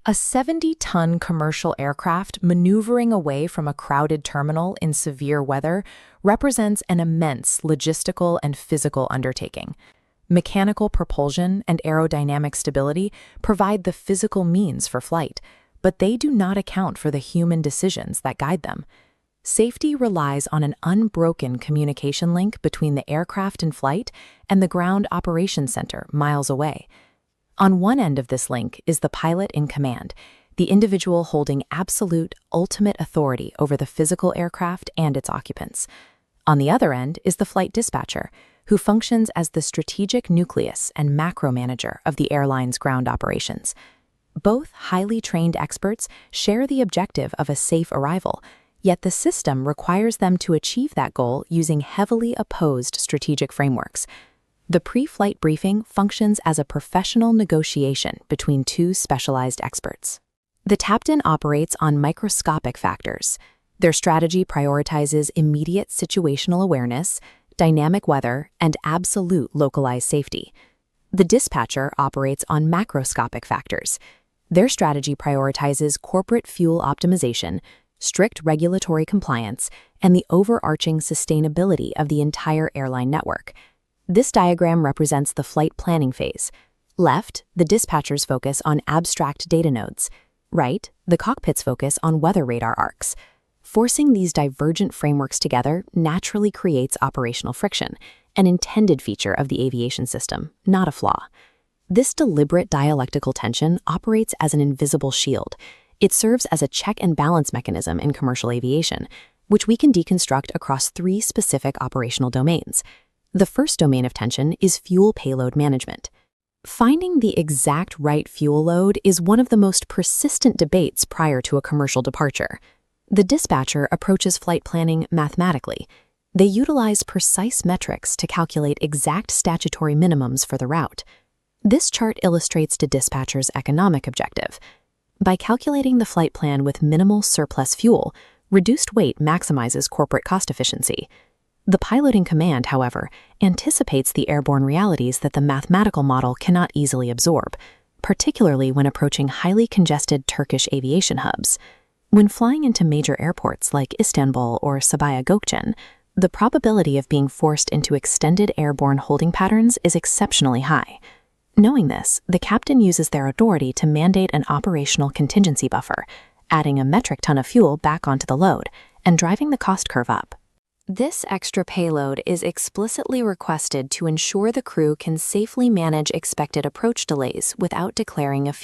A 70-ton commercial aircraft maneuvering away from a crowded terminal in severe weather represents an immense logistical and physical undertaking. Mechanical propulsion and aerodynamic stability provide the physical means for flight, but they do not account for the human decisions that guide them. Safety relies on an unbroken communication link between the aircraft in flight and the ground operations center miles away. On one end of this link is the pilot in command, the individual holding absolute, ultimate authority over the physical aircraft and its occupants. On the other end is the flight dispatcher, who functions as the strategic nucleus and macro manager of the airline's ground operations. Both highly trained experts share the objective of a safe arrival, yet the system requires them to achieve that goal using heavily opposed strategic frameworks. The pre-flight briefing functions as a professional negotiation between two specialized experts. The captain operates on microscopic factors. Their strategy prioritizes immediate situational awareness, dynamic weather, and absolute localized safety. The dispatcher operates on macroscopic factors. Their strategy prioritizes corporate fuel optimization, strict regulatory compliance, and the overarching sustainability of the entire airline network. This diagram represents the flight planning phase. Left, the dispatchers focus on abstract data nodes. Right, the cockpits focus on weather radar arcs. Forcing these divergent frameworks together naturally creates operational friction, an intended feature of the aviation system, not a flaw. This deliberate dialectical tension operates as an invisible shield. It serves as a check and balance mechanism in commercial aviation, which we can deconstruct across three specific operational domains. The first domain of tension is fuel payload management. Finding the exact right fuel load is one of the most persistent debates prior to a commercial departure. The dispatcher approaches flight planning mathematically. They utilize precise metrics to calculate exact statutory minimums for the route. This chart illustrates the dispatcher's economic objective. By calculating the flight plan with minimal surplus fuel, reduced weight maximizes corporate cost efficiency. The pilot in command, however, anticipates the airborne realities that the mathematical model cannot easily absorb, particularly when approaching highly congested Turkish aviation hubs. When flying into major airports like Istanbul or Sabiha Gökçen, the probability of being forced into extended airborne holding patterns is exceptionally high. Knowing this, the captain uses their authority to mandate an operational contingency buffer, adding a metric ton of fuel back onto the load and driving the cost curve up. This extra payload is explicitly requested to ensure the crew can safely manage expected approach delays without declaring a fuel